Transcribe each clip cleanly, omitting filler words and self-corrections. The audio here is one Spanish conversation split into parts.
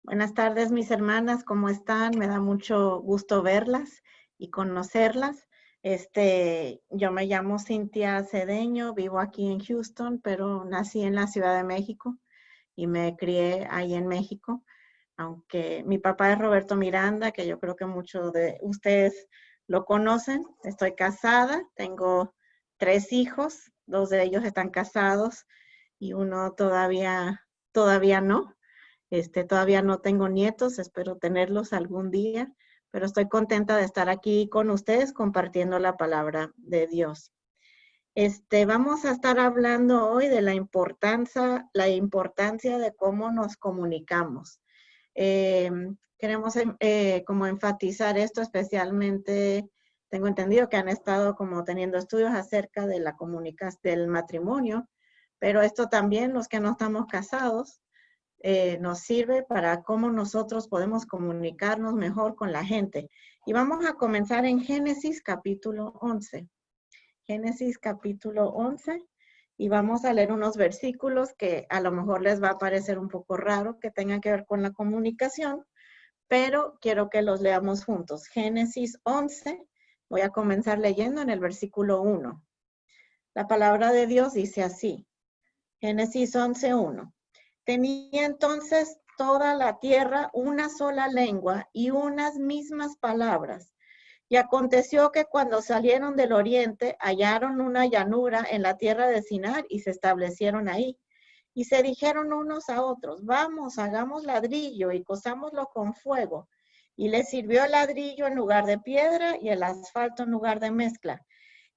Buenas tardes, mis hermanas, ¿cómo están? Me da mucho gusto verlas y conocerlas. Yo me llamo Cintia Cedeño, vivo aquí en Houston, pero nací en la Ciudad de México y me crié ahí en México. Aunque mi papá es Roberto Miranda, que yo creo que muchos de ustedes lo conocen. Estoy casada, tengo 3 hijos, 2 de ellos están casados y uno todavía no. Todavía no tengo nietos, espero tenerlos algún día, pero estoy contenta de estar aquí con ustedes compartiendo la palabra de Dios. Vamos a estar hablando hoy de la importancia de cómo nos comunicamos. Queremos como enfatizar esto, especialmente tengo entendido que han estado como teniendo estudios acerca de la comunicación del matrimonio, pero esto también los que no estamos casados nos sirve para cómo nosotros podemos comunicarnos mejor con la gente. Y vamos a comenzar en Génesis capítulo 11. Génesis capítulo 11. Y vamos a leer unos versículos que a lo mejor les va a parecer un poco raro que tengan que ver con la comunicación, pero quiero que los leamos juntos. Génesis 11, voy a comenzar leyendo en el versículo 1. La palabra de Dios dice así. Génesis 11:1. Tenía entonces toda la tierra una sola lengua y unas mismas palabras. Y aconteció que cuando salieron del oriente, hallaron una llanura en la tierra de Sinar y se establecieron ahí. Y se dijeron unos a otros, vamos, hagamos ladrillo y cosámoslo con fuego. Y les sirvió el ladrillo en lugar de piedra y el asfalto en lugar de mezcla.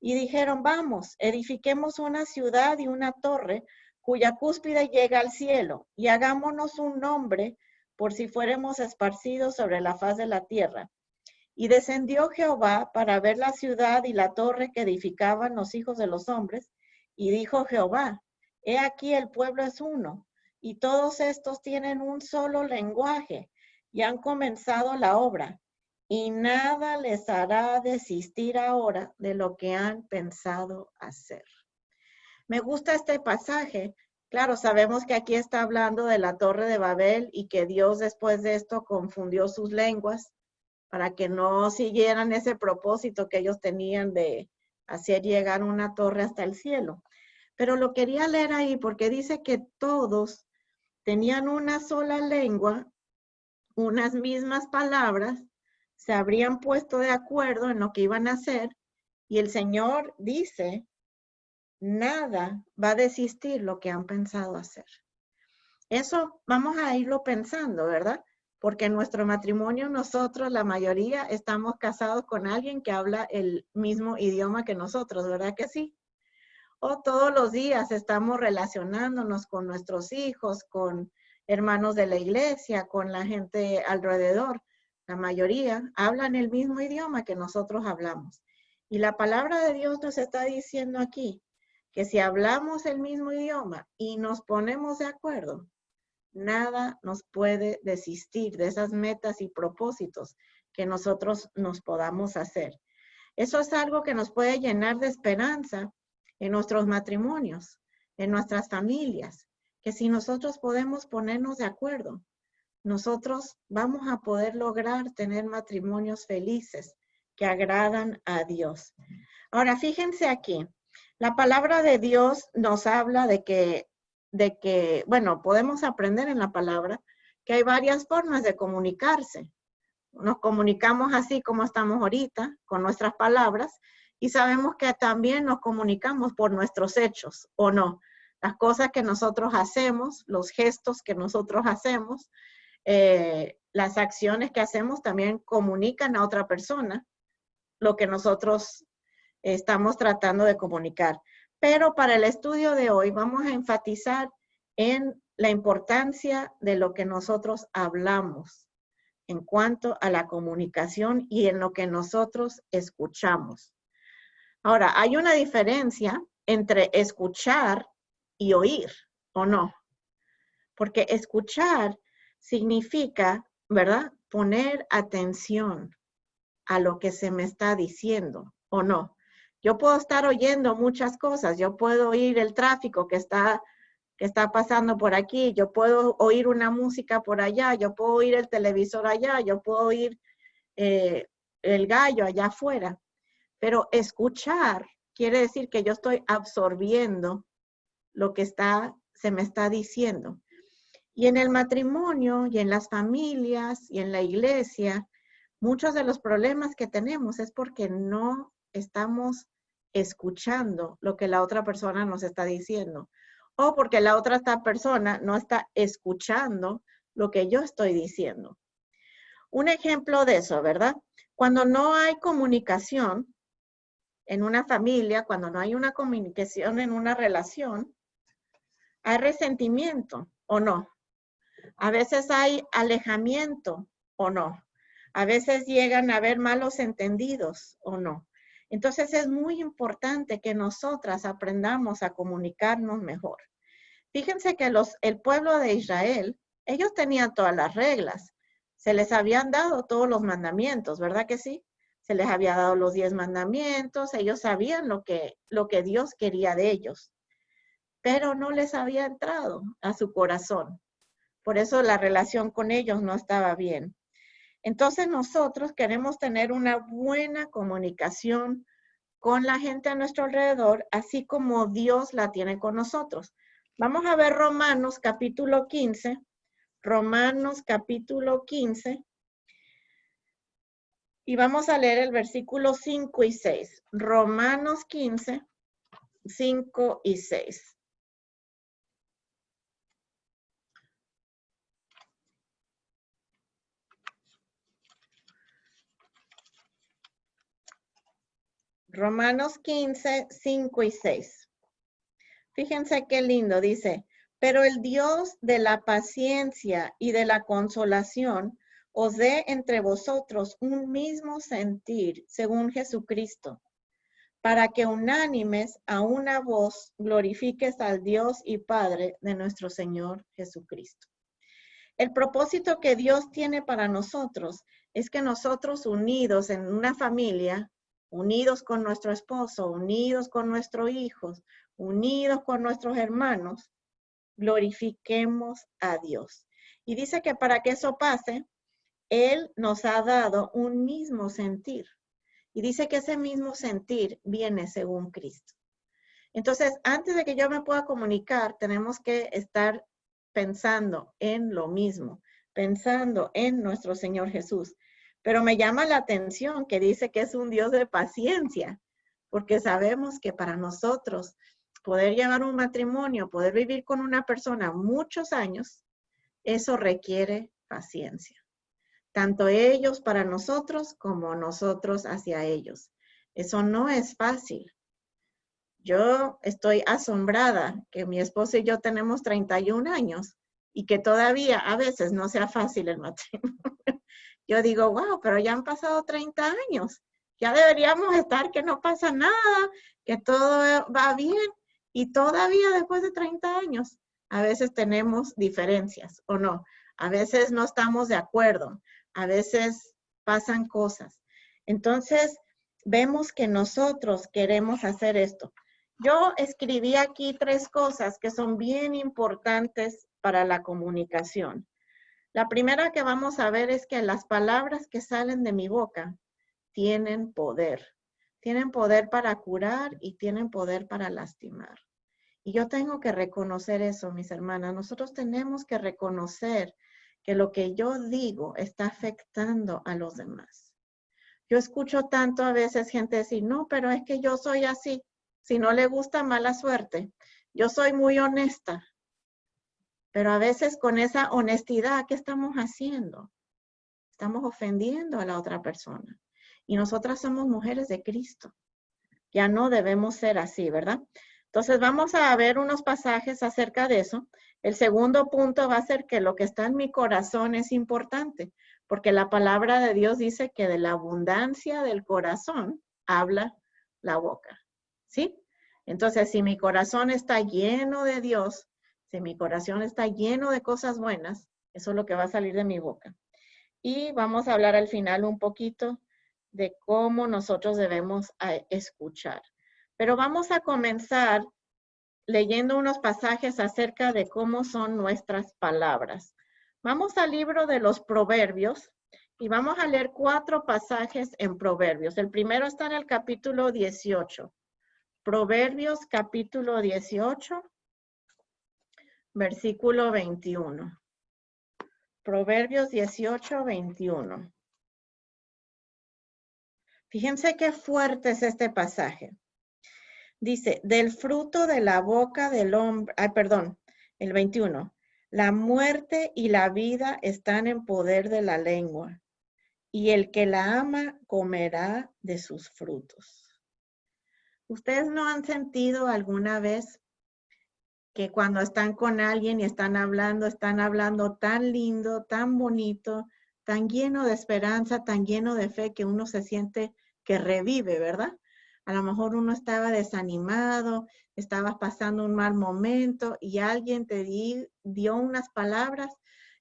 Y dijeron, vamos, edifiquemos una ciudad y una torre cuya cúspide llega al cielo, y hagámonos un nombre por si fuéramos esparcidos sobre la faz de la tierra. Y descendió Jehová para ver la ciudad y la torre que edificaban los hijos de los hombres, y dijo Jehová, he aquí el pueblo es uno, y todos estos tienen un solo lenguaje, y han comenzado la obra, y nada les hará desistir ahora de lo que han pensado hacer. Me gusta este pasaje. Claro, sabemos que aquí está hablando de la Torre de Babel y que Dios después de esto confundió sus lenguas para que no siguieran ese propósito que ellos tenían de hacer llegar una torre hasta el cielo. Pero lo quería leer ahí porque dice que todos tenían una sola lengua, unas mismas palabras, se habrían puesto de acuerdo en lo que iban a hacer y el Señor dice, nada va a desistir lo que han pensado hacer. Eso vamos a irlo pensando, ¿verdad? Porque en nuestro matrimonio nosotros, la mayoría, estamos casados con alguien que habla el mismo idioma que nosotros, ¿verdad que sí? O todos los días estamos relacionándonos con nuestros hijos, con hermanos de la iglesia, con la gente alrededor. La mayoría hablan el mismo idioma que nosotros hablamos. Y la palabra de Dios nos está diciendo aquí que si hablamos el mismo idioma y nos ponemos de acuerdo, nada nos puede desistir de esas metas y propósitos que nosotros nos podamos hacer. Eso es algo que nos puede llenar de esperanza en nuestros matrimonios, en nuestras familias, que si nosotros podemos ponernos de acuerdo, nosotros vamos a poder lograr tener matrimonios felices que agradan a Dios. Ahora, fíjense aquí, la palabra de Dios nos habla de que, bueno, podemos aprender en la palabra que hay varias formas de comunicarse. Nos comunicamos así como estamos ahorita, con nuestras palabras, y sabemos que también nos comunicamos por nuestros hechos, ¿o no? Las cosas que nosotros hacemos, los gestos que nosotros hacemos, las acciones que hacemos también comunican a otra persona lo que nosotros estamos tratando de comunicar. Pero para el estudio de hoy vamos a enfatizar en la importancia de lo que nosotros hablamos en cuanto a la comunicación y en lo que nosotros escuchamos. Ahora, hay una diferencia entre escuchar y oír, ¿o no? Porque escuchar significa, ¿verdad? Poner atención a lo que se me está diciendo, ¿o no? Yo puedo estar oyendo muchas cosas, yo puedo oír el tráfico que está que está pasando por aquí, yo puedo oír una música por allá, yo puedo oír el televisor allá, yo puedo oír el gallo allá afuera. Pero escuchar quiere decir que yo estoy absorbiendo lo que se me está diciendo. Y en el matrimonio y en las familias y en la iglesia, muchos de los problemas que tenemos es porque no estamos escuchando lo que la otra persona nos está diciendo, o porque la otra persona no está escuchando lo que yo estoy diciendo. Un ejemplo de eso, ¿verdad? Cuando no hay comunicación en una familia, cuando no hay una comunicación en una relación, hay resentimiento o no. A veces hay alejamiento o no. A veces llegan a haber malos entendidos o no. Entonces es muy importante que nosotras aprendamos a comunicarnos mejor. Fíjense que el pueblo de Israel, ellos tenían todas las reglas. Se les habían dado todos los mandamientos, ¿verdad que sí? Se les había dado los 10 mandamientos, ellos sabían lo que Dios quería de ellos, pero no les había entrado a su corazón. Por eso la relación con ellos no estaba bien. Entonces nosotros queremos tener una buena comunicación con la gente a nuestro alrededor, así como Dios la tiene con nosotros. Vamos a ver Romanos capítulo 15. Romanos capítulo 15. Y vamos a leer el versículo 5 y 6. Romanos 15, 5 y 6. Romanos 15, 5 y 6. Fíjense qué lindo, dice, pero el Dios de la paciencia y de la consolación os dé entre vosotros un mismo sentir según Jesucristo, para que unánimes a una voz glorifiques al Dios y Padre de nuestro Señor Jesucristo. El propósito que Dios tiene para nosotros es que nosotros unidos en una familia, unidos con nuestro esposo, unidos con nuestros hijos, unidos con nuestros hermanos, glorifiquemos a Dios. Y dice que para que eso pase, Él nos ha dado un mismo sentir. Y dice que ese mismo sentir viene según Cristo. Entonces, antes de que yo me pueda comunicar, tenemos que estar pensando en lo mismo, pensando en nuestro Señor Jesús. Pero me llama la atención que dice que es un Dios de paciencia, porque sabemos que para nosotros poder llevar un matrimonio, poder vivir con una persona muchos años, eso requiere paciencia. Tanto ellos para nosotros como nosotros hacia ellos. Eso no es fácil. Yo estoy asombrada que mi esposo y yo tenemos 31 años y que todavía a veces no sea fácil el matrimonio. Yo digo, wow, pero ya han pasado 30 años. Ya deberíamos estar que no pasa nada, que todo va bien. Y todavía después de 30 años, a veces tenemos diferencias o no. A veces no estamos de acuerdo. A veces pasan cosas. Entonces, vemos que nosotros queremos hacer esto. Yo escribí aquí 3 cosas que son bien importantes para la comunicación. La primera que vamos a ver es que las palabras que salen de mi boca tienen poder. Tienen poder para curar y tienen poder para lastimar. Y yo tengo que reconocer eso, mis hermanas. Nosotros tenemos que reconocer que lo que yo digo está afectando a los demás. Yo escucho tanto a veces gente decir, no, pero es que yo soy así. Si no le gusta, mala suerte. Yo soy muy honesta. Pero a veces con esa honestidad, ¿qué estamos haciendo? Estamos ofendiendo a la otra persona. Y nosotras somos mujeres de Cristo. Ya no debemos ser así, ¿verdad? Entonces vamos a ver unos pasajes acerca de eso. El segundo punto va a ser que lo que está en mi corazón es importante, porque la palabra de Dios dice que de la abundancia del corazón habla la boca, ¿sí? Entonces, si mi corazón está lleno de Dios, si mi corazón está lleno de cosas buenas, eso es lo que va a salir de mi boca. Y vamos a hablar al final un poquito de cómo nosotros debemos escuchar. Pero vamos a comenzar leyendo unos pasajes acerca de cómo son nuestras palabras. Vamos al libro de los Proverbios y vamos a leer 4 pasajes en Proverbios. El primero está en el capítulo 18. Proverbios capítulo 18, versículo 21. Proverbios 18, 21. Fíjense qué fuerte es este pasaje. Dice, del fruto de la boca del hombre, el 21. La muerte y la vida están en poder de la lengua, y el que la ama comerá de sus frutos. ¿Ustedes no han sentido alguna vez que cuando están con alguien y están hablando tan lindo, tan bonito, tan lleno de esperanza, tan lleno de fe, que uno se siente que revive, ¿verdad? A lo mejor uno estaba desanimado, estabas pasando un mal momento y alguien te dio unas palabras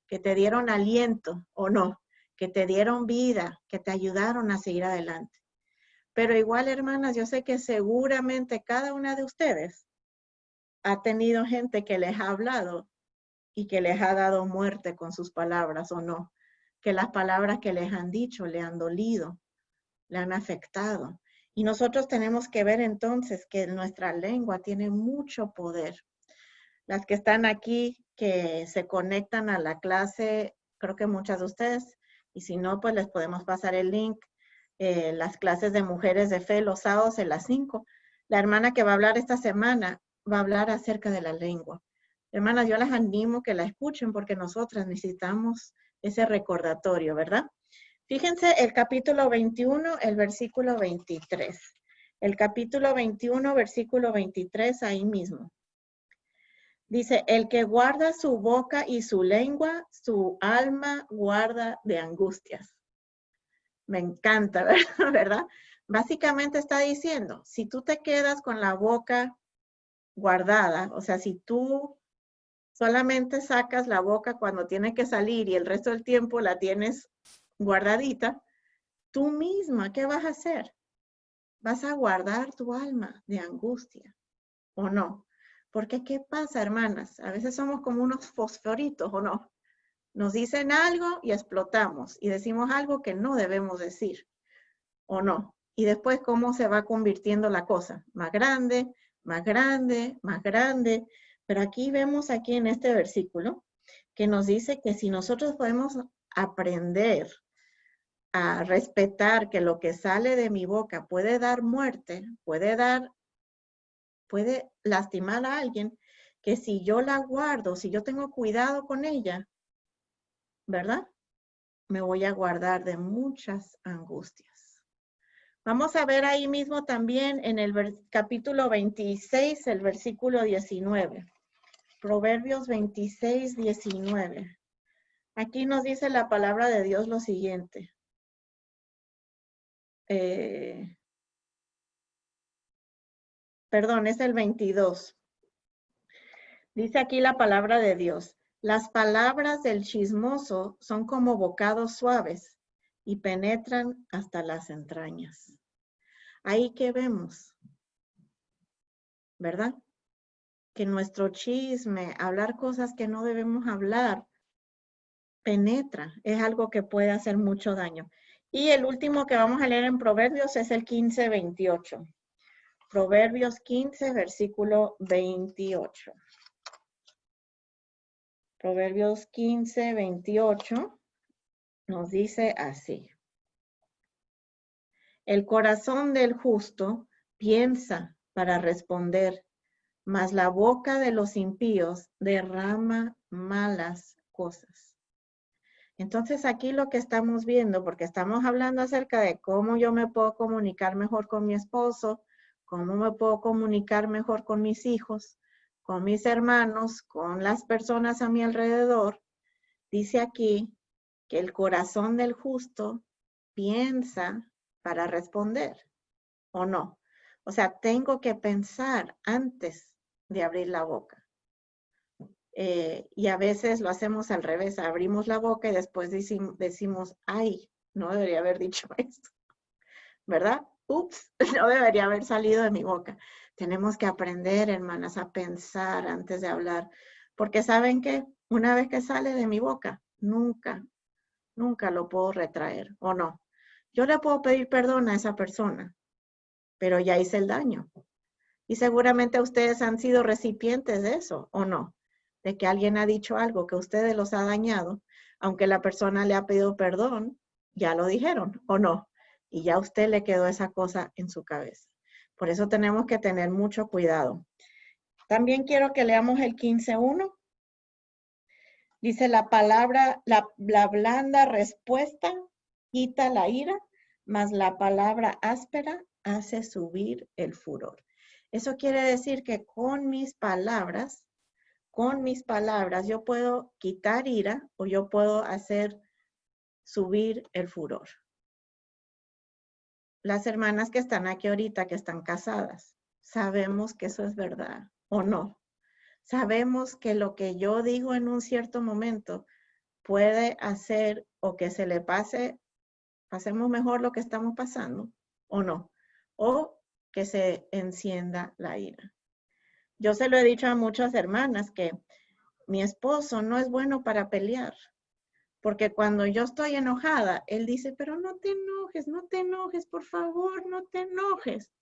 que te dieron aliento, ¿o no? Que te dieron vida, que te ayudaron a seguir adelante. Pero igual, hermanas, yo sé que seguramente cada una de ustedes ha tenido gente que les ha hablado y que les ha dado muerte con sus palabras, ¿o no? Que las palabras que les han dicho le han dolido, le han afectado. Y nosotros tenemos que ver entonces que nuestra lengua tiene mucho poder. Las que están aquí, que se conectan a la clase, creo que muchas de ustedes, y si no, pues les podemos pasar el link, las clases de Mujeres de Fe los sábados en las 5. La hermana que va a hablar esta semana va a hablar acerca de la lengua. Hermanas, yo las animo que la escuchen porque nosotras necesitamos ese recordatorio, ¿verdad? Fíjense el capítulo 21, el versículo 23. El capítulo 21, versículo 23, ahí mismo. Dice, el que guarda su boca y su lengua, su alma guarda de angustias. Me encanta, ¿verdad? Básicamente está diciendo, si tú te quedas con la boca guardada, o sea, si tú solamente sacas la boca cuando tiene que salir y el resto del tiempo la tienes guardadita, tú misma, ¿qué vas a hacer? Vas a guardar tu alma de angustia, ¿o no? Porque ¿qué pasa, hermanas? A veces somos como unos fosforitos, ¿o no? Nos dicen algo y explotamos y decimos algo que no debemos decir, ¿o no? Y después, ¿cómo se va convirtiendo la cosa? Más grande, más grande, más grande. Pero aquí vemos aquí en este versículo que nos dice que si nosotros podemos aprender a respetar que lo que sale de mi boca puede dar muerte, puede lastimar a alguien, que si yo la guardo, si yo tengo cuidado con ella, ¿verdad? Me voy a guardar de muchas angustias. Vamos a ver ahí mismo también en el capítulo 26, el versículo 19. Proverbios 26, 19. Aquí nos dice la palabra de Dios lo siguiente. Perdón, es el 22. Dice aquí la palabra de Dios. Las palabras del chismoso son como bocados suaves y penetran hasta las entrañas. Ahí que vemos, ¿verdad? Que nuestro chisme, hablar cosas que no debemos hablar, penetra, es algo que puede hacer mucho daño. Y el último que vamos a leer en Proverbios es el 15, 28. Proverbios 15, versículo 28. Proverbios 15, 28 nos dice así. El corazón del justo piensa para responder, mas la boca de los impíos derrama malas cosas. Entonces aquí lo que estamos viendo, porque estamos hablando acerca de cómo yo me puedo comunicar mejor con mi esposo, cómo me puedo comunicar mejor con mis hijos, con mis hermanos, con las personas a mi alrededor, dice aquí que el corazón del justo piensa para responder, ¿o no? O sea, tengo que pensar antes de abrir la boca. Y a veces lo hacemos al revés, abrimos la boca y después decimos, ay, no debería haber dicho esto, ¿verdad? Ups, no debería haber salido de mi boca. Tenemos que aprender, hermanas, a pensar antes de hablar, porque ¿saben qué? Una vez que sale de mi boca, nunca lo puedo retraer, ¿o no? Yo le puedo pedir perdón a esa persona, pero ya hice el daño. Y seguramente ustedes han sido recipientes de eso, ¿o no? De que alguien ha dicho algo que ustedes los ha dañado, aunque la persona le ha pedido perdón, ya lo dijeron, ¿o no? Y ya a usted le quedó esa cosa en su cabeza. Por eso tenemos que tener mucho cuidado. También quiero que leamos el 15:1. Dice la palabra, la blanda respuesta quita la ira, mas la palabra áspera hace subir el furor. Eso quiere decir que con mis palabras yo puedo quitar ira o yo puedo hacer subir el furor. Las hermanas que están aquí ahorita, que están casadas, sabemos que eso es verdad, ¿o no? Sabemos que lo que yo digo en un cierto momento puede hacer o que se le pasemos mejor lo que estamos pasando, ¿o no? O que se encienda la ira. Yo se lo he dicho a muchas hermanas que mi esposo no es bueno para pelear, porque cuando yo estoy enojada, él dice, pero no te enojes, por favor, no te enojes.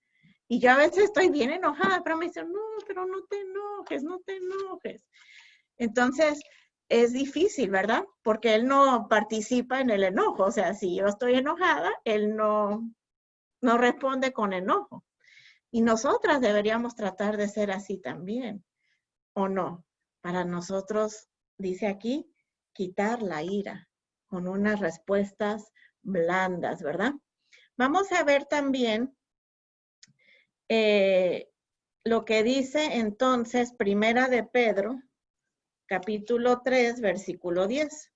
Y yo a veces estoy bien enojada, pero me dice, no, pero no te enojes. Entonces, es difícil, ¿verdad? Porque él no participa en el enojo. O sea, si yo estoy enojada, él no responde con enojo. Y nosotras deberíamos tratar de ser así también, ¿o no? Para nosotros, dice aquí, quitar la ira con unas respuestas blandas, ¿verdad? Vamos a ver también lo que dice entonces Primera de Pedro, capítulo 3, versículo 10.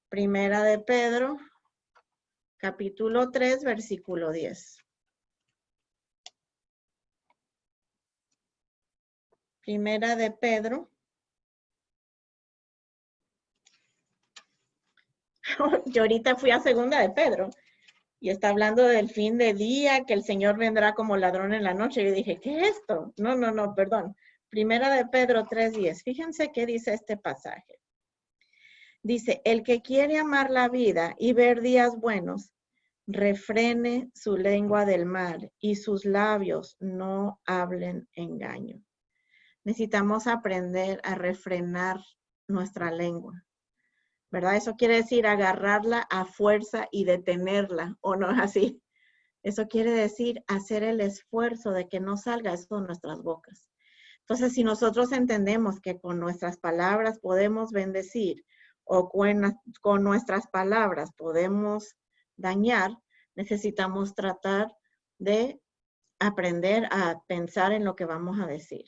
Primera de Pedro, capítulo 3, versículo 10. Primera de Pedro. Yo ahorita fui a Segunda de Pedro y está hablando del fin de día, que el Señor vendrá como ladrón en la noche. Yo dije, ¿qué es esto? No, perdón. Primera de Pedro 3:10. Fíjense qué dice este pasaje. Dice, el que quiere amar la vida y ver días buenos, refrene su lengua del mal y sus labios no hablen engaño. Necesitamos aprender a refrenar nuestra lengua, ¿verdad? Eso quiere decir agarrarla a fuerza y detenerla, ¿o no es así? Eso quiere decir hacer el esfuerzo de que no salga eso de nuestras bocas. Entonces, si nosotros entendemos que con nuestras palabras podemos bendecir o con nuestras palabras podemos dañar, necesitamos tratar de aprender a pensar en lo que vamos a decir.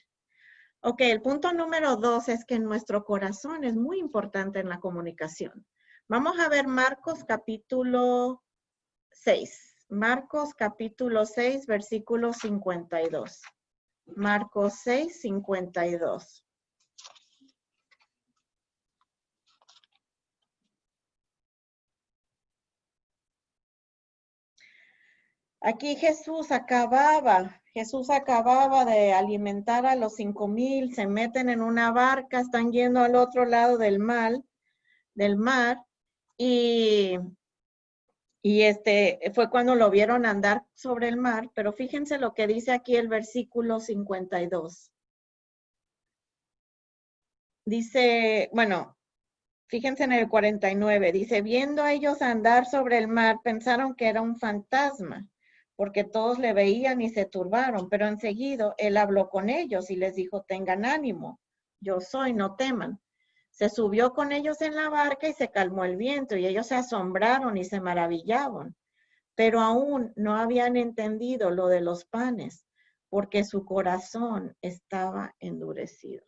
Ok, el punto número 2 es que nuestro corazón es muy importante en la comunicación. Vamos a ver Marcos capítulo 6. Marcos capítulo 6, versículo 52. Marcos 6, 52. Aquí Jesús acababa de alimentar a los 5,000, se meten en una barca, están yendo al otro lado del mar, y fue cuando lo vieron andar sobre el mar, pero fíjense lo que dice aquí el versículo 52. Dice, bueno, fíjense en el 49, dice, viendo a ellos andar sobre el mar, pensaron que era un fantasma, porque todos le veían y se turbaron, pero enseguida él habló con ellos y les dijo, tengan ánimo, yo soy, no teman. Se subió con ellos en la barca y se calmó el viento, y ellos se asombraron y se maravillaban, pero aún no habían entendido lo de los panes, porque su corazón estaba endurecido.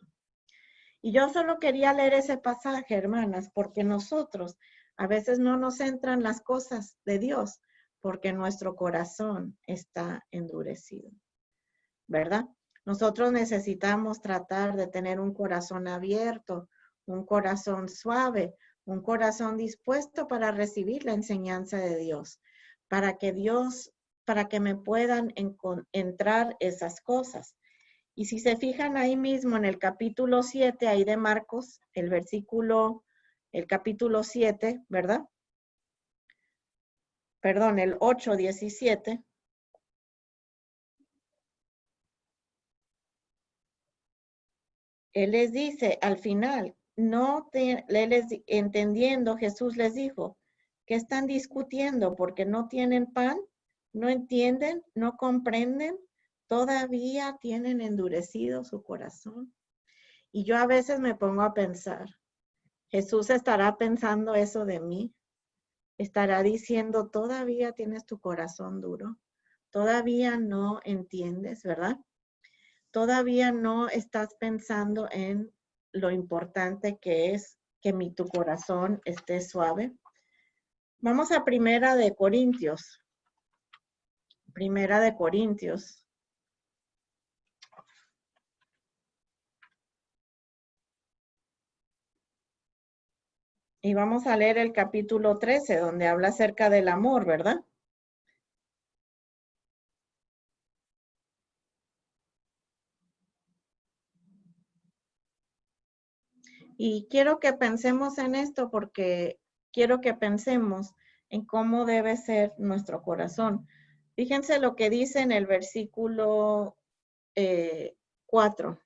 Y yo solo quería leer ese pasaje, hermanas, porque nosotros a veces no nos entran las cosas de Dios, porque nuestro corazón está endurecido, ¿verdad? Nosotros necesitamos tratar de tener un corazón abierto, un corazón suave, un corazón dispuesto para recibir la enseñanza de Dios, para que me puedan entrar esas cosas. Y si se fijan ahí mismo en el capítulo 7, ahí de Marcos, el capítulo 7, ¿verdad? Perdón, el 8:17. Él les dice al final, entendiendo, Jesús les dijo, ¿qué están discutiendo? Porque no tienen pan, no entienden, no comprenden, todavía tienen endurecido su corazón. Y yo a veces me pongo a pensar, Jesús estará pensando eso de mí, estará diciendo, todavía tienes tu corazón duro, todavía no entiendes, ¿verdad? Todavía no estás pensando en lo importante que es que tu corazón esté suave. Vamos a Primera de Corintios. Primera de Corintios. Y vamos a leer el capítulo 13, donde habla acerca del amor, ¿verdad? Y quiero que pensemos en esto porque quiero que pensemos en cómo debe ser nuestro corazón. Fíjense lo que dice en el versículo 4.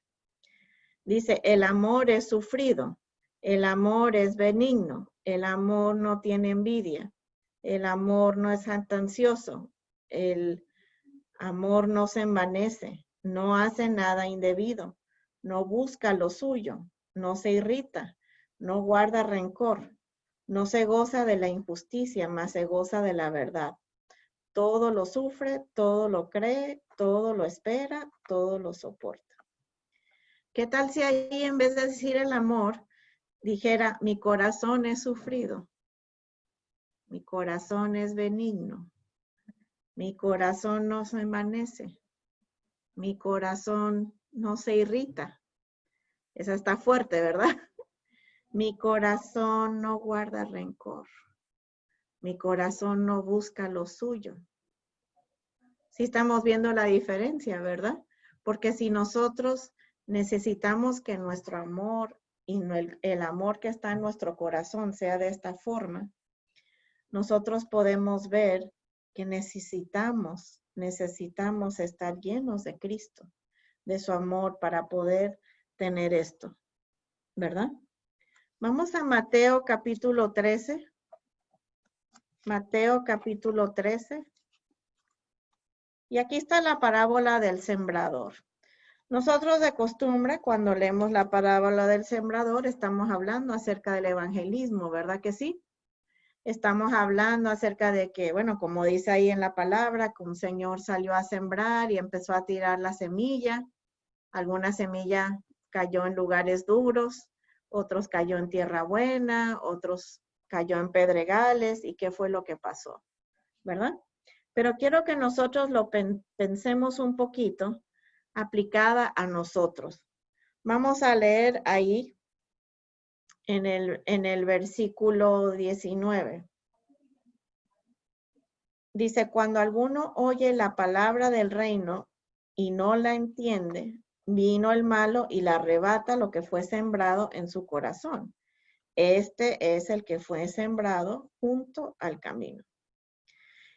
Dice, el amor es sufrido, el amor es benigno, el amor no tiene envidia, el amor no es jactancioso, el amor no se envanece, no hace nada indebido, no busca lo suyo, no se irrita, no guarda rencor, no se goza de la injusticia, mas se goza de la verdad. Todo lo sufre, todo lo cree, todo lo espera, todo lo soporta. ¿Qué tal si ahí en vez de decir el amor, dijera, mi corazón es sufrido, mi corazón es benigno, mi corazón no se envanece, mi corazón no se irrita? Esa está fuerte, ¿verdad? Mi corazón no guarda rencor, mi corazón no busca lo suyo. Sí estamos viendo la diferencia, ¿verdad? Porque si nosotros necesitamos que nuestro amor y el amor que está en nuestro corazón sea de esta forma, nosotros podemos ver que necesitamos estar llenos de Cristo, de su amor para poder tener esto, ¿verdad? Vamos a Mateo capítulo 13. Mateo capítulo 13. Y aquí está la parábola del sembrador. Nosotros de costumbre, cuando leemos la parábola del sembrador, estamos hablando acerca del evangelismo, ¿verdad que sí? Estamos hablando acerca de que, bueno, como dice ahí en la palabra, que un señor salió a sembrar y empezó a tirar la semilla. Alguna semilla cayó en lugares duros, otros cayó en tierra buena, otros cayó en pedregales. ¿Y qué fue lo que pasó? ¿Verdad? Pero quiero que nosotros lo pensemos un poquito aplicada a nosotros. Vamos a leer ahí en el versículo 19. Dice, cuando alguno oye la palabra del reino y no la entiende, vino el malo y la arrebata lo que fue sembrado en su corazón. Este es el que fue sembrado junto al camino.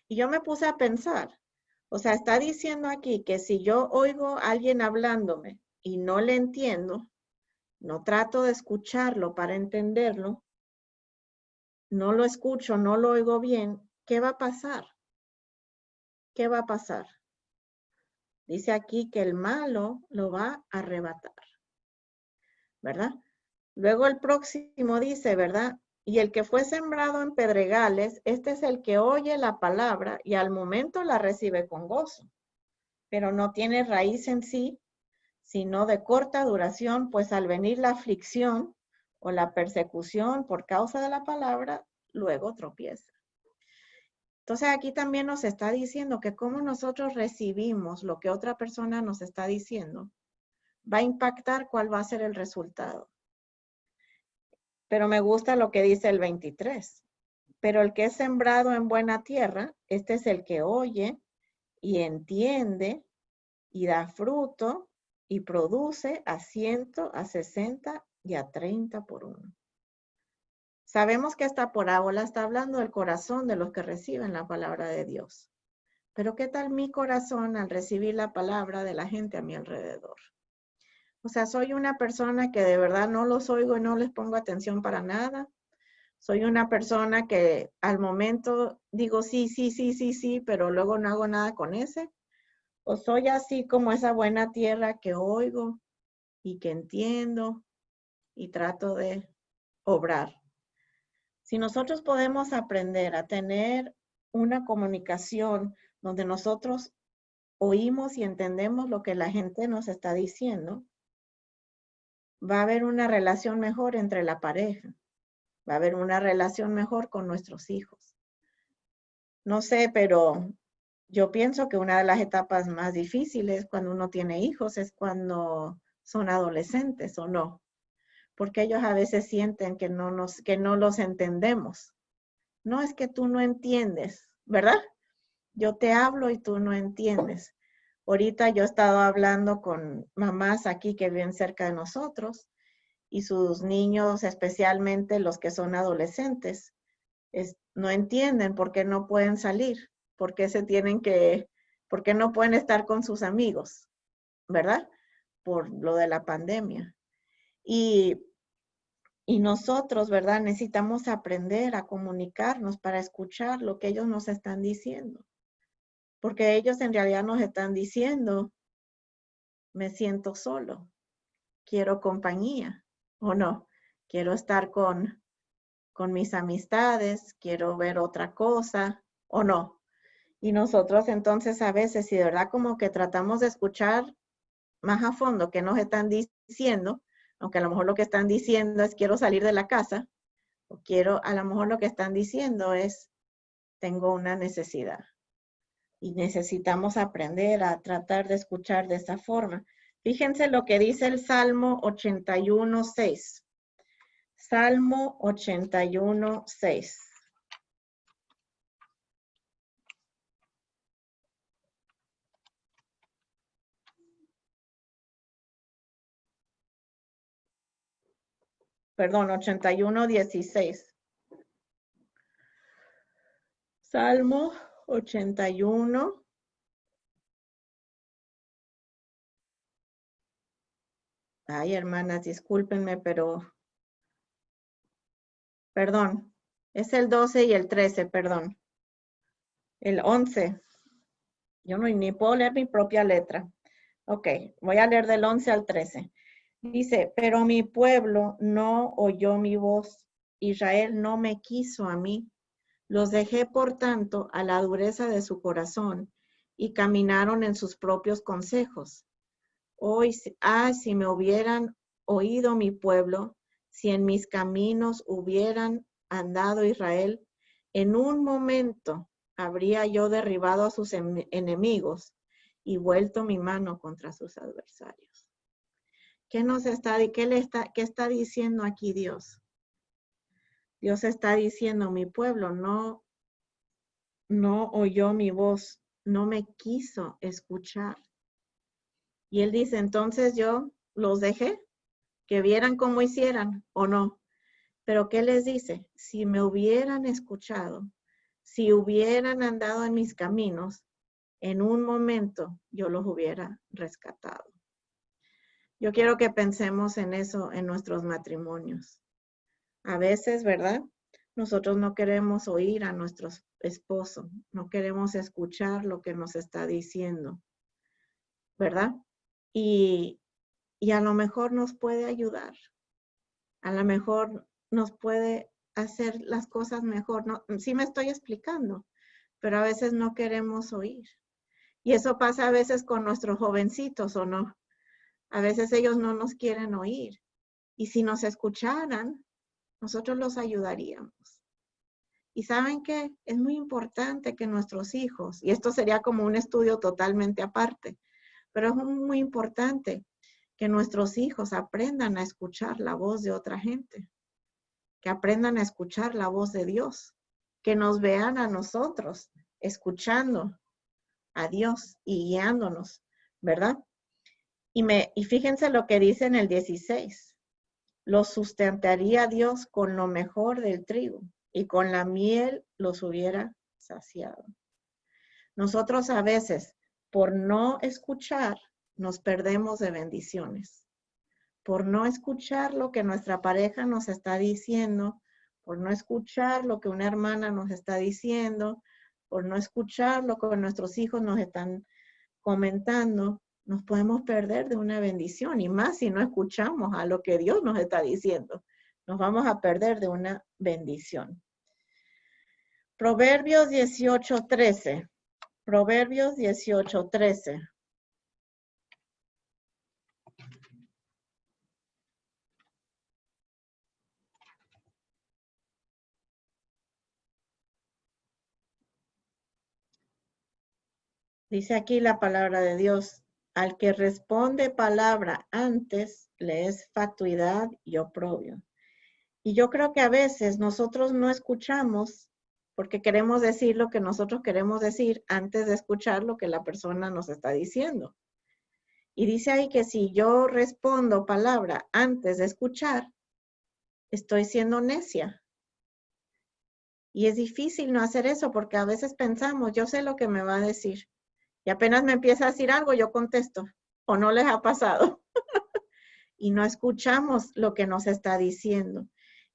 Y yo me puse a pensar, o sea, está diciendo aquí que si yo oigo a alguien hablándome y no le entiendo, no trato de escucharlo para entenderlo, no lo escucho, no lo oigo bien, ¿qué va a pasar? ¿Qué va a pasar? Dice aquí que el malo lo va a arrebatar, ¿verdad? Luego el próximo dice, ¿verdad? Y el que fue sembrado en pedregales, este es el que oye la palabra y al momento la recibe con gozo, pero no tiene raíz en sí, sino de corta duración, pues al venir la aflicción o la persecución por causa de la palabra, luego tropieza. Entonces aquí también nos está diciendo que cómo nosotros recibimos lo que otra persona nos está diciendo, va a impactar cuál va a ser el resultado. Pero me gusta lo que dice el 23. Pero el que es sembrado en buena tierra, este es el que oye y entiende y da fruto y produce a 100, a 60 y a 30 por uno. Sabemos que esta parábola está hablando del corazón de los que reciben la palabra de Dios. Pero ¿qué tal mi corazón al recibir la palabra de la gente a mi alrededor? O sea, soy una persona que de verdad no los oigo y no les pongo atención para nada. Soy una persona que al momento digo sí, sí, sí, sí, sí, pero luego no hago nada con ese. O soy así como esa buena tierra que oigo y que entiendo y trato de obrar. Si nosotros podemos aprender a tener una comunicación donde nosotros oímos y entendemos lo que la gente nos está diciendo, va a haber una relación mejor entre la pareja, va a haber una relación mejor con nuestros hijos. No sé, pero yo pienso que una de las etapas más difíciles cuando uno tiene hijos es cuando son adolescentes, ¿o no? Porque ellos a veces sienten que no los entendemos. No es que tú no entiendes, ¿verdad? Yo te hablo y tú no entiendes. Ahorita yo he estado hablando con mamás aquí que viven cerca de nosotros y sus niños, especialmente los que son adolescentes, no entienden por qué no pueden salir, por qué por qué no pueden estar con sus amigos, ¿verdad? Por lo de la pandemia. Y nosotros, ¿verdad? Necesitamos aprender a comunicarnos para escuchar lo que ellos nos están diciendo. Porque ellos en realidad nos están diciendo, me siento solo, quiero compañía, o no, quiero estar con mis amistades, quiero ver otra cosa, o no. Y nosotros entonces a veces, si de verdad como que tratamos de escuchar más a fondo qué nos están diciendo, aunque a lo mejor lo que están diciendo es quiero salir de la casa, o a lo mejor lo que están diciendo es tengo una necesidad. Y necesitamos aprender a tratar de escuchar de esa forma. Fíjense lo que dice el Salmo 81:6. Salmo 81:6. Perdón, 81:16. Salmo 81. Ay, hermanas, discúlpenme, pero perdón. Es el 12 y el 13, perdón. El 11. Yo no ni puedo leer mi propia letra. Ok, voy a leer del 11 al 13. Dice, pero mi pueblo no oyó mi voz. Israel no me quiso a mí. Los dejé, por tanto, a la dureza de su corazón y caminaron en sus propios consejos. Hoy, si me hubieran oído mi pueblo, si en mis caminos hubieran andado Israel, en un momento habría yo derribado a sus enemigos y vuelto mi mano contra sus adversarios. ¿Qué está diciendo aquí Dios? Dios está diciendo, mi pueblo no oyó mi voz, no me quiso escuchar. Y él dice, entonces yo los dejé, que vieran cómo hicieran o no. Pero ¿qué les dice? Si me hubieran escuchado, si hubieran andado en mis caminos, en un momento yo los hubiera rescatado. Yo quiero que pensemos en eso en nuestros matrimonios. A veces, ¿verdad? Nosotros no queremos oír a nuestro esposo, no queremos escuchar lo que nos está diciendo, ¿verdad? Y a lo mejor nos puede ayudar, a lo mejor nos puede hacer las cosas mejor. No, sí me estoy explicando, pero a veces no queremos oír. Y eso pasa a veces con nuestros jovencitos, ¿o no? A veces ellos no nos quieren oír. Y si nos escucharan, nosotros los ayudaríamos. Y saben que es muy importante que nuestros hijos, y esto sería como un estudio totalmente aparte, pero es muy importante que nuestros hijos aprendan a escuchar la voz de otra gente, que aprendan a escuchar la voz de Dios, que nos vean a nosotros escuchando a Dios y guiándonos, ¿verdad? Y fíjense lo que dice en el 16. Los sustentaría Dios con lo mejor del trigo y con la miel los hubiera saciado. Nosotros a veces, por no escuchar, nos perdemos de bendiciones. Por no escuchar lo que nuestra pareja nos está diciendo, por no escuchar lo que una hermana nos está diciendo, por no escuchar lo que nuestros hijos nos están comentando, nos podemos perder de una bendición, y más si no escuchamos a lo que Dios nos está diciendo. Nos vamos a perder de una bendición. Proverbios 18:13. Proverbios 18:13. Dice aquí la palabra de Dios: al que responde palabra antes le es fatuidad y oprobio. Y yo creo que a veces nosotros no escuchamos porque queremos decir lo que nosotros queremos decir antes de escuchar lo que la persona nos está diciendo. Y dice ahí que si yo respondo palabra antes de escuchar, estoy siendo necia. Y es difícil no hacer eso porque a veces pensamos, yo sé lo que me va a decir. Y apenas me empieza a decir algo, yo contesto. ¿O no les ha pasado? Y no escuchamos lo que nos está diciendo.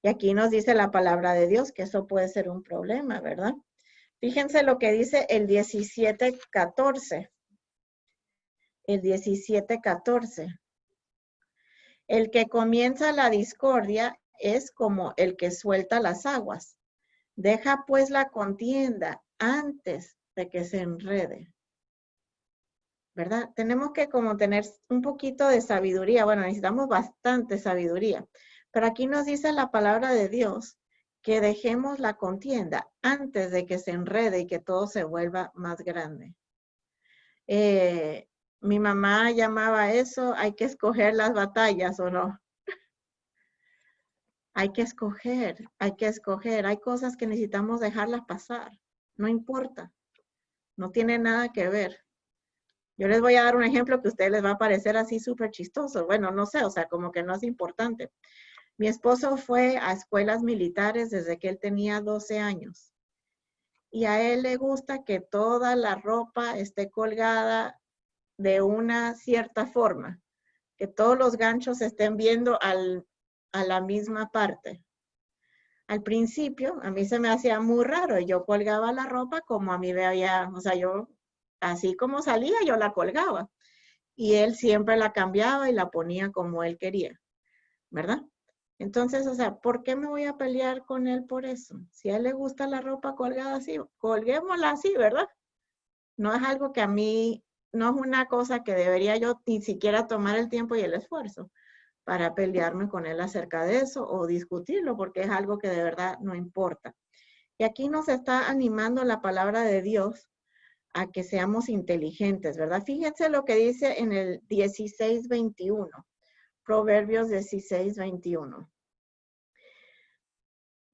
Y aquí nos dice la palabra de Dios que eso puede ser un problema, ¿verdad? Fíjense lo que dice el 17:14. El 17:14. El que comienza la discordia es como el que suelta las aguas. Deja pues la contienda antes de que se enrede. ¿Verdad? Tenemos que como tener un poquito de sabiduría. Bueno, necesitamos bastante sabiduría. Pero aquí nos dice la palabra de Dios que dejemos la contienda antes de que se enrede y que todo se vuelva más grande. Mi mamá llamaba eso, hay que escoger las batallas, ¿o no? Hay que escoger, hay que escoger. Hay cosas que necesitamos dejarlas pasar. No importa. No tiene nada que ver. Yo les voy a dar un ejemplo que a ustedes les va a parecer así súper chistoso. Bueno, no sé, o sea, como que no es importante. Mi esposo fue a escuelas militares desde que él tenía 12 años. Y a él le gusta que toda la ropa esté colgada de una cierta forma. Que todos los ganchos estén viendo a la misma parte. Al principio, a mí se me hacía muy raro. Yo colgaba la ropa como a mí veía, o sea, yo, así como salía, yo la colgaba. Y él siempre la cambiaba y la ponía como él quería, ¿verdad? Entonces, o sea, ¿por qué me voy a pelear con él por eso? Si a él le gusta la ropa colgada así, colguémosla así, ¿verdad? No es algo que a mí, no es una cosa que debería yo ni siquiera tomar el tiempo y el esfuerzo para pelearme con él acerca de eso o discutirlo, porque es algo que de verdad no importa. Y aquí nos está animando la palabra de Dios a que seamos inteligentes, ¿verdad? Fíjense lo que dice en el 16:21, Proverbios 16:21.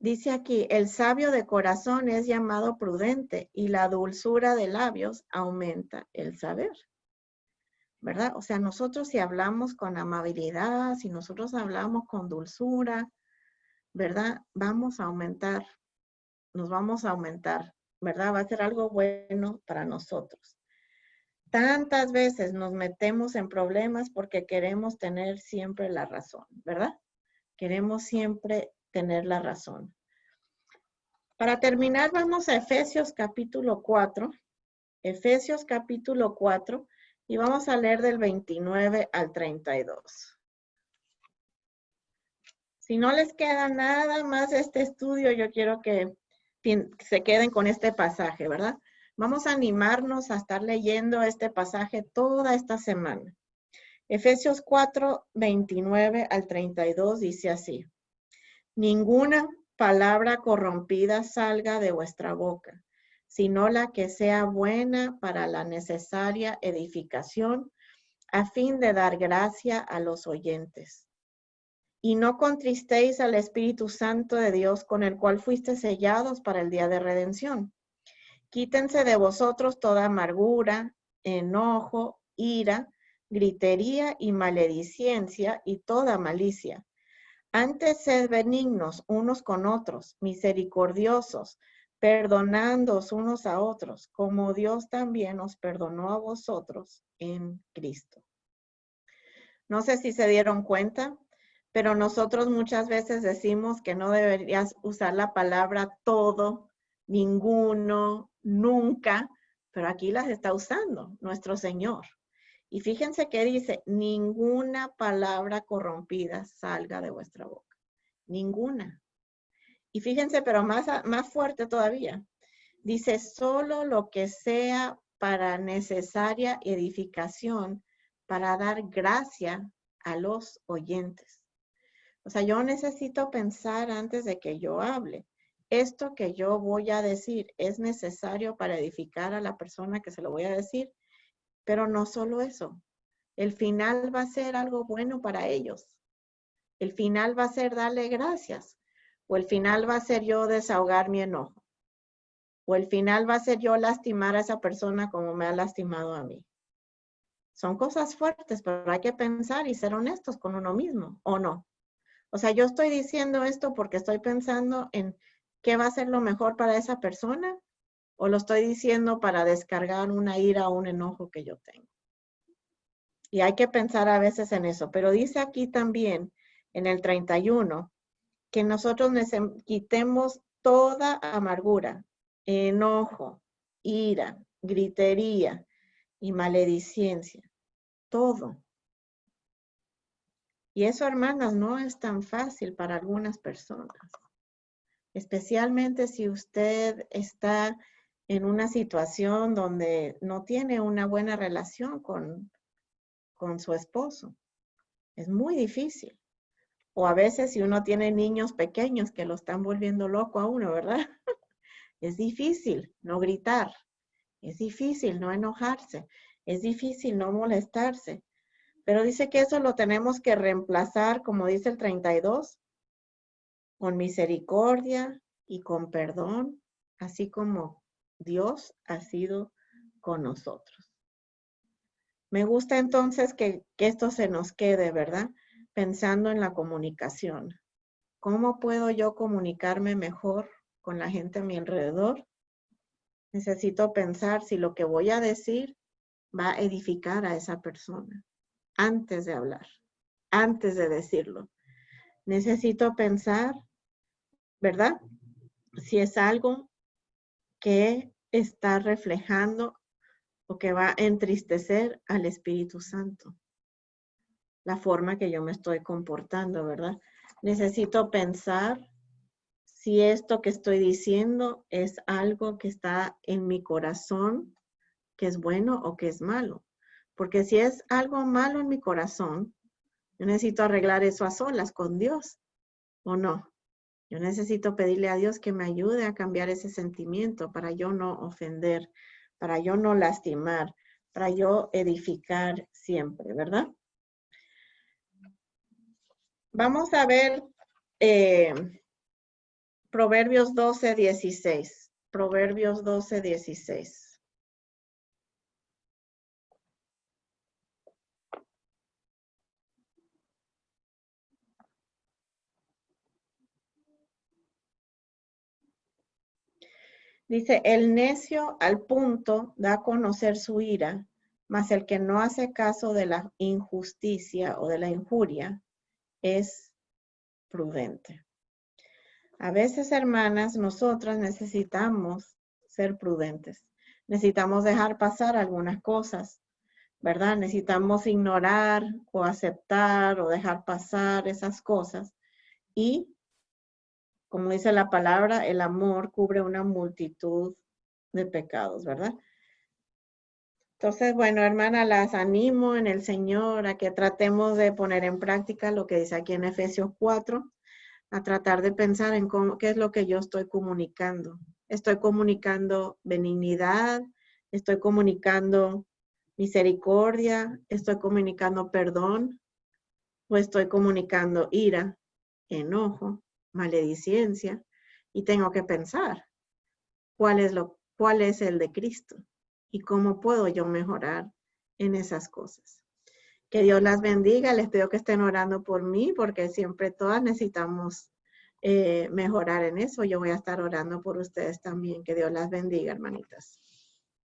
Dice aquí, el sabio de corazón es llamado prudente y la dulzura de labios aumenta el saber, ¿verdad? O sea, nosotros si hablamos con amabilidad, si nosotros hablamos con dulzura, ¿verdad? Vamos a aumentar, nos vamos a aumentar, ¿verdad? Va a ser algo bueno para nosotros. Tantas veces nos metemos en problemas porque queremos tener siempre la razón, ¿verdad? Queremos siempre tener la razón. Para terminar, vamos a Efesios capítulo 4. Efesios capítulo 4 y vamos a leer del 29 al 32. Si no les queda nada más de este estudio, yo quiero que se queden con este pasaje, ¿verdad? Vamos a animarnos a estar leyendo este pasaje toda esta semana. Efesios 4, 29 al 32 dice así: ninguna palabra corrompida salga de vuestra boca, sino la que sea buena para la necesaria edificación, a fin de dar gracia a los oyentes. Y no contristéis al Espíritu Santo de Dios, con el cual fuisteis sellados para el día de redención. Quítense de vosotros toda amargura, enojo, ira, gritería y maledicencia y toda malicia. Antes sed benignos unos con otros, misericordiosos, perdonándoos unos a otros, como Dios también os perdonó a vosotros en Cristo. No sé si se dieron cuenta, pero nosotros muchas veces decimos que no deberías usar la palabra todo, ninguno, nunca, pero aquí las está usando nuestro Señor. Y fíjense que dice, ninguna palabra corrompida salga de vuestra boca. Ninguna. Y fíjense, pero más fuerte todavía. Dice, solo lo que sea para necesaria edificación, para dar gracia a los oyentes. O sea, yo necesito pensar antes de que yo hable. Esto que yo voy a decir es necesario para edificar a la persona que se lo voy a decir, pero no solo eso. El final va a ser algo bueno para ellos. El final va a ser darle gracias. O el final va a ser yo desahogar mi enojo. O el final va a ser yo lastimar a esa persona como me ha lastimado a mí. Son cosas fuertes, pero hay que pensar y ser honestos con uno mismo, ¿o no? O sea, yo estoy diciendo esto porque estoy pensando en qué va a ser lo mejor para esa persona, o lo estoy diciendo para descargar una ira o un enojo que yo tengo. Y hay que pensar a veces en eso. Pero dice aquí también, en el 31, que nosotros quitemos toda amargura, enojo, ira, gritería y maledicencia. Todo. Y eso, hermanas, no es tan fácil para algunas personas. Especialmente si usted está en una situación donde no tiene una buena relación con su esposo. Es muy difícil. O a veces si uno tiene niños pequeños que lo están volviendo loco a uno, ¿verdad? Es difícil no gritar, es difícil no enojarse, es difícil no molestarse. Pero dice que eso lo tenemos que reemplazar, como dice el 32, con misericordia y con perdón, así como Dios ha sido con nosotros. Me gusta entonces que esto se nos quede, ¿verdad? Pensando en la comunicación. ¿Cómo puedo yo comunicarme mejor con la gente a mi alrededor? Necesito pensar si lo que voy a decir va a edificar a esa persona antes de hablar, antes de decirlo. Necesito pensar, ¿verdad? Si es algo que está reflejando o que va a entristecer al Espíritu Santo. La forma que yo me estoy comportando, ¿verdad? Necesito pensar si esto que estoy diciendo es algo que está en mi corazón, que es bueno o que es malo. Porque si es algo malo en mi corazón, yo necesito arreglar eso a solas con Dios, ¿o no? Yo necesito pedirle a Dios que me ayude a cambiar ese sentimiento para yo no ofender, para yo no lastimar, para yo edificar siempre, ¿verdad? Vamos a ver Proverbios 12:16. Proverbios 12:16. Dice, el necio al punto da a conocer su ira, mas el que no hace caso de la injusticia o de la injuria es prudente. A veces, hermanas, nosotras necesitamos ser prudentes. Necesitamos dejar pasar algunas cosas, ¿verdad? Necesitamos ignorar o aceptar o dejar pasar esas cosas. Y, como dice la palabra, el amor cubre una multitud de pecados, ¿verdad? Entonces, bueno, hermana, las animo en el Señor a que tratemos de poner en práctica lo que dice aquí en Efesios 4, a tratar de pensar en qué es lo que yo estoy comunicando. Estoy comunicando benignidad, estoy comunicando misericordia, estoy comunicando perdón, o estoy comunicando ira, enojo, maledicencia, y tengo que pensar cuál es el de Cristo y cómo puedo yo mejorar en esas cosas. Que Dios las bendiga. Les pido que estén orando por mí porque siempre todas necesitamos mejorar en eso. Yo voy a estar orando por ustedes también. Que Dios las bendiga, hermanitas.